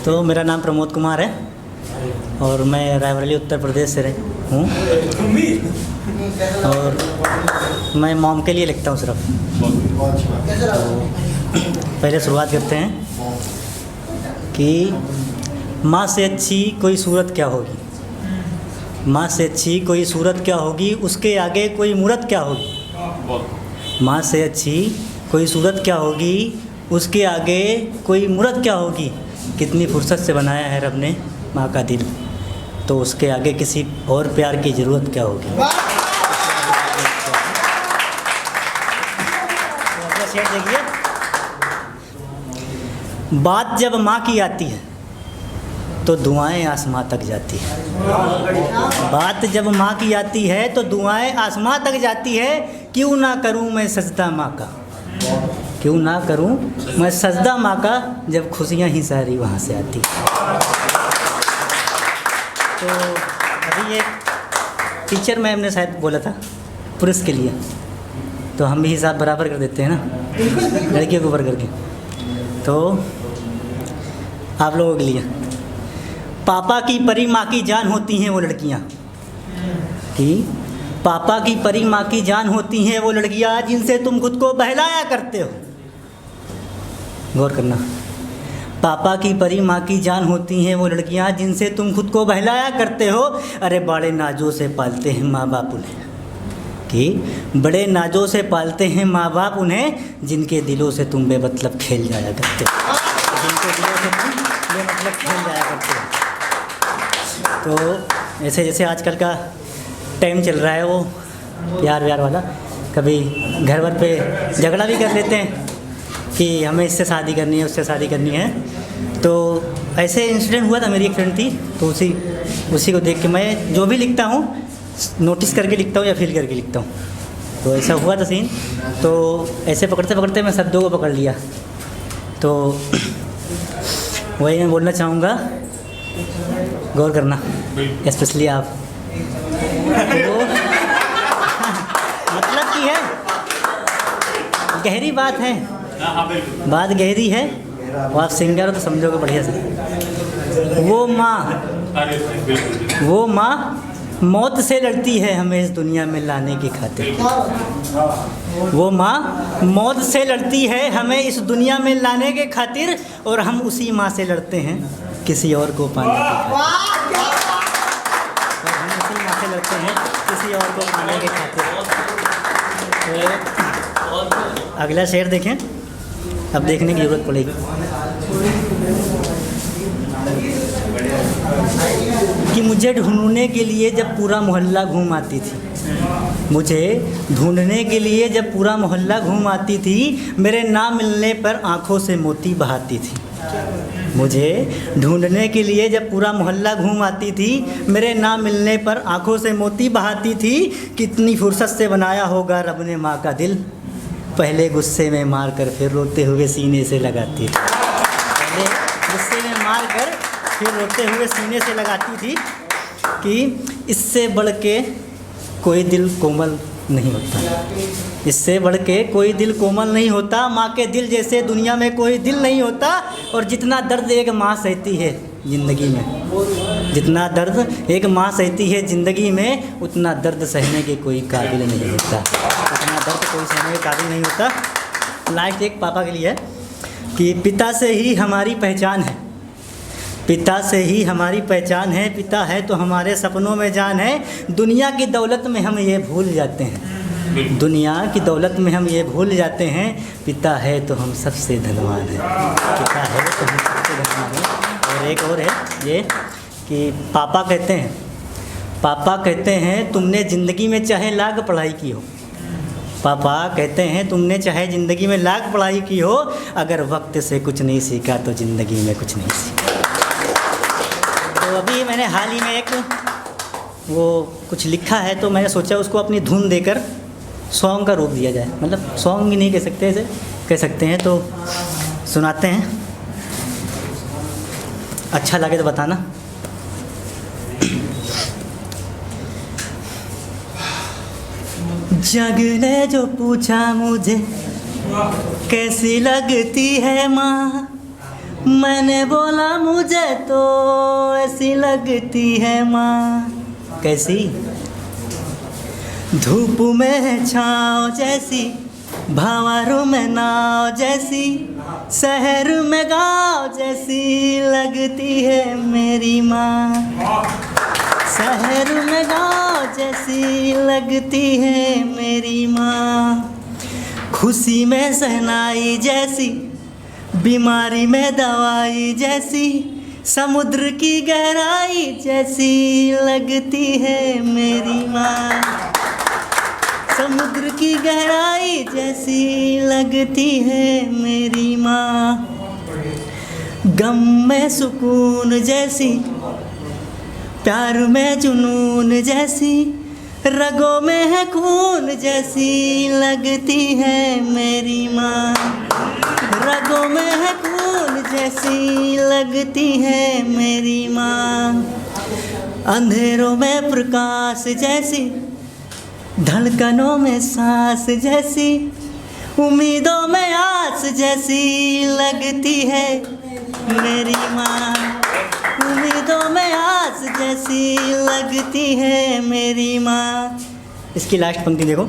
तो मेरा नाम प्रमोद कुमार है और मैं रायबरेली उत्तर प्रदेश से हूँ और मैं मॉम के लिए लिखता हूँ सिर्फ। तो पहले शुरुआत करते हैं कि माँ से अच्छी कोई सूरत क्या होगी, माँ से अच्छी कोई सूरत क्या होगी, उसके आगे कोई मूरत क्या होगी। माँ से अच्छी कोई सूरत क्या होगी, उसके आगे कोई मूरत क्या होगी। कितनी फुर्सत से बनाया है रब ने माँ का दिल, तो उसके आगे किसी और प्यार की ज़रूरत क्या होगी। अगला शेर देखिए। बात जब माँ की आती है तो दुआएं आसमां तक जाती है। बात जब माँ की आती है तो दुआएं आसमां तक जाती है। क्यों ना करूँ मैं सजदा माँ का, क्यों ना करूँ मैं सजदा माँ का, जब खुशियाँ ही सारी वहाँ से आती हैं। तो अभी ये टीचर मैम ने शायद बोला था पुरुष के लिए, तो हम भी हिसाब बराबर कर देते हैं ना लड़कियों के ऊपर करके। तो आप लोगों के लिए, पापा की परी माँ की जान होती हैं वो लड़कियाँ, कि पापा की परी माँ की जान होती हैं वो लड़कियाँ जिनसे तुम खुद को बहलाया करते हो। गौर करना, पापा की परी माँ की जान होती हैं वो लड़कियाँ जिनसे तुम खुद को बहलाया करते हो। अरे बड़े नाजों से पालते हैं माँ बाप उन्हें, कि बड़े नाजों से पालते हैं माँ बाप उन्हें, जिनके दिलों से तुम बेमतलब खेल जाया करते हो, जिनके दिलों से तुम बेमतलब खेल जाया करते हो। तो ऐसे जैसे आजकल का टाइम चल रहा है वो प्यार व्यार वाला, कभी घर वर पे झगड़ा भी कर लेते हैं कि हमें इससे शादी करनी है, उससे शादी करनी है। तो ऐसे इंसिडेंट हुआ था, मेरी एक फ्रेंड थी, तो उसी को देख के मैं जो भी लिखता हूँ नोटिस करके लिखता हूँ या फील करके लिखता हूँ। तो ऐसा हुआ था सीन। तो ऐसे पकड़ते पकड़ते मैं शब्दों को पकड़ लिया। तो वही मैं बोलना चाहूँगा, गौर करना स्पेशली आप। तो मतलब की है, गहरी बात है, बात गहरी है, और आप सिंगर हो तो समझोगे बढ़िया से। वो माँ मौत से लड़ती है हमें इस दुनिया में लाने की खातिर। वो माँ मौत से लड़ती है हमें इस दुनिया में लाने के खातिर, और हम उसी माँ से लड़ते हैं किसी और को पाने की खातिर। और हम उसी माँ से लड़ते हैं किसी और को पाने के खातिर। तो अगला शेर देखें, अब देखने की ज़रूरत पड़ेगी। कि मुझे ढूंढने के लिए जब पूरा मोहल्ला घूम आती थी, मुझे ढूंढने के लिए जब पूरा मोहल्ला घूम आती थी, मेरे ना मिलने पर आंखों से मोती बहाती थी। मुझे ढूंढने के लिए जब पूरा मोहल्ला घूम आती थी, मेरे ना मिलने पर आंखों से मोती बहाती थी। कितनी फुर्सत से बनाया होगा रब ने माँ का दिल, पहले गुस्से में मार कर फिर रोते हुए सीने से लगाती थी। पहले गुस्से में मार कर फिर रोते हुए सीने से लगाती थी। कि इससे बढ़ के कोई दिल कोमल नहीं होता, इससे बढ़ के कोई दिल कोमल नहीं होता। माँ के दिल जैसे दुनिया में कोई दिल नहीं होता। और जितना दर्द एक माँ सहती है ज़िंदगी में, जितना दर्द एक माँ सहती है ज़िंदगी में, उतना दर्द सहने के कोई काबिल नहीं होता, उतना दर्द कोई सहने के काबिल नहीं होता। लास्ट एक पापा के लिए है कि पिता से ही हमारी पहचान है, पिता से ही हमारी पहचान है, पिता है तो हमारे सपनों में जान है। दुनिया की दौलत में हम ये भूल जाते हैं, दुनिया की दौलत में हम ये भूल जाते हैं, पिता है तो हम सबसे धनवान हैं, पिता है तो हम सबसे धनवान हैं। और एक और है ये कि पापा कहते हैं तुमने ज़िंदगी में चाहे लाख पढ़ाई की हो, पापा कहते हैं तुमने चाहे ज़िंदगी में लाख पढ़ाई की हो, अगर वक्त से कुछ नहीं सीखा तो ज़िंदगी में कुछ नहीं सीखा। तो अभी मैंने हाल ही में एक वो कुछ लिखा है, तो मैंने सोचा उसको अपनी धुन देकर सॉन्ग का रूप दिया जाए। मतलब सॉन्ग ही नहीं कह सकते, ऐसे कह सकते हैं। तो सुनाते हैं, अच्छा लगे तो बताना। जग ने जो पूछा मुझे कैसी लगती है माँ, मैंने बोला मुझे तो ऐसी लगती है माँ। कैसी? धूप में छाँव जैसी, भावारों में नाव जैसी, शहर में गाँव जैसी लगती है मेरी माँ। शहर में गाँव जैसी लगती है मेरी माँ। खुशी में सहनाई जैसी, बीमारी में दवाई जैसी, समुद्र की गहराई जैसी लगती है मेरी माँ। समुद्र की गहराई जैसी लगती है मेरी माँ। गम में सुकून जैसी, प्यार में जुनून जैसी, रगों में है खून जैसी लगती है मेरी माँ। रगों में है खून जैसी लगती है मेरी माँ। अंधेरों में प्रकाश जैसी, धड़कनों में सांस जैसी, उम्मीदों में आस जैसी लगती है मेरी माँ। उम्मीदों में आस जैसी लगती है मेरी माँ। इसकी लास्ट पंक्ति देखो।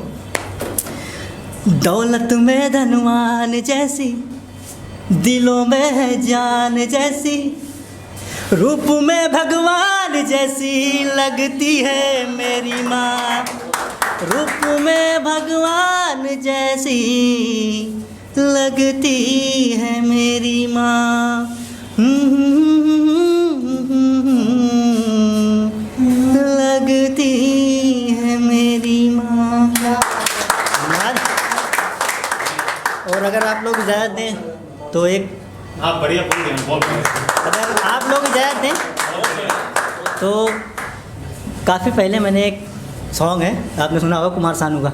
दौलत में धनवान जैसी, दिलों में है जान जैसी, रूप में भगवान जैसी लगती है मेरी माँ। रूप में भगवान जैसी लगती है मेरी माँ। लगती है मेरी माँ। और अगर आप लोग इजाज़त दें तो एक बढ़िया बोल रहे हैं। अगर आप लोग इजाज़त दें तो काफ़ी पहले मैंने एक सॉन्ग है, आपने सुना होगा, कुमार सानू का,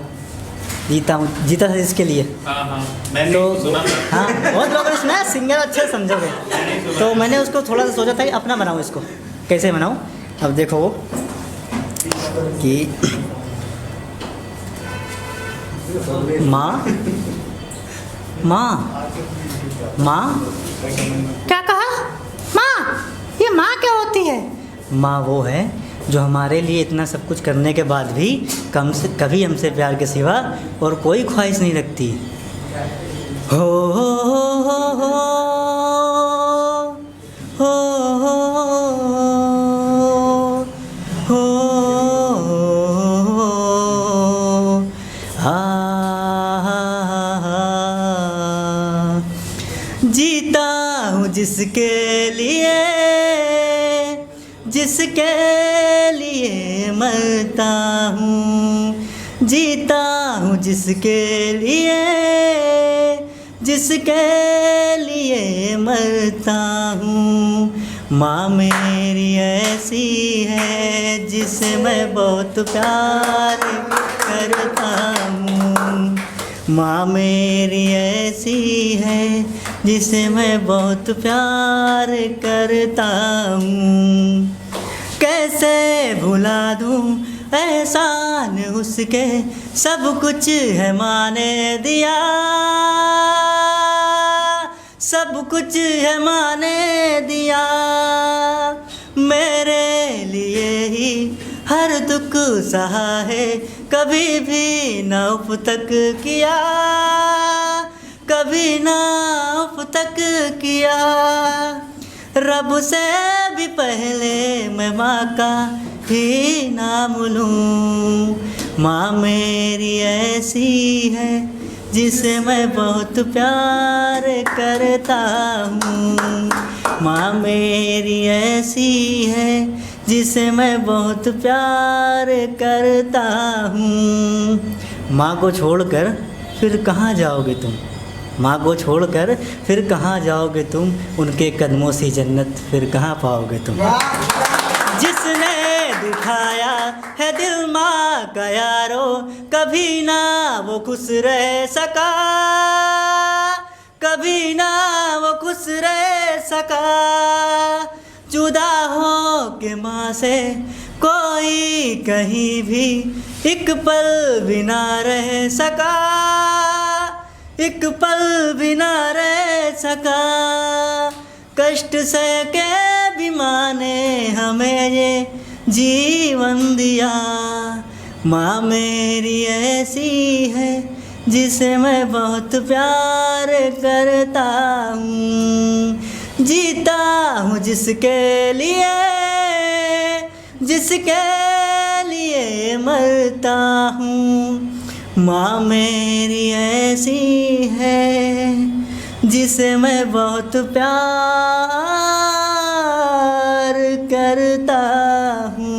जीता हूँ जीता था इसके लिए। मैंने तो सुना। हाँ, बहुत लोगों ने सुना है, सिंगर अच्छे समझोगे। तो मैंने उसको थोड़ा सा सोचा था कि अपना बनाऊँ इसको। कैसे बनाऊँ? अब देखो वो कि माँ माँ माँ, क्या कहा? माँ? ये माँ क्या होती है? माँ वो है जो हमारे लिए इतना सब कुछ करने के बाद भी कभी हमसे प्यार के सिवा और कोई ख्वाहिश नहीं रखती। हो हो हो हो हो हो जीता हूँ जिसके लिए, जिसके लिए मरता हूँ। जीता हूँ जिसके लिए, जिसके लिए मरता हूँ। माँ मेरी ऐसी है जिसे मैं बहुत प्यार करता हूँ। माँ मेरी ऐसी है जिसे मैं बहुत प्यार करता हूँ। कैसे भुला दूँ एहसान उसके, सब कुछ है माँ ने दिया। सब कुछ है माँ ने दिया। मेरे लिए ही हर दुख सहा है, कभी भी ना उफ तक किया, कभी ना उफ तक किया। रब से भी पहले मैं माँ का ही नाम लूँ। माँ मेरी ऐसी है जिसे मैं बहुत प्यार करता हूँ। माँ मेरी ऐसी है जिसे मैं बहुत प्यार करता हूँ। माँ को छोड़कर फिर कहाँ जाओगे तुम? माँ को छोड़कर फिर कहाँ जाओगे तुम? उनके कदमों से जन्नत फिर कहाँ पाओगे तुम? जिसने दुखाया है दिल माँ का यारो, कभी ना वो खुश रह सका, कभी ना वो खुश रह सका। जुदा हो के माँ से कोई कहीं भी एक पल भी ना रह सका, एक पल भी ना रह सका। कष्ट सह के भी माँ ने हमें ये जीवन दिया। माँ मेरी ऐसी है जिसे मैं बहुत प्यार करता हूँ। जीता हूँ जिसके लिए मरता हूँ। माँ मेरी ऐसी है जिसे मैं बहुत प्यार करता हूँ।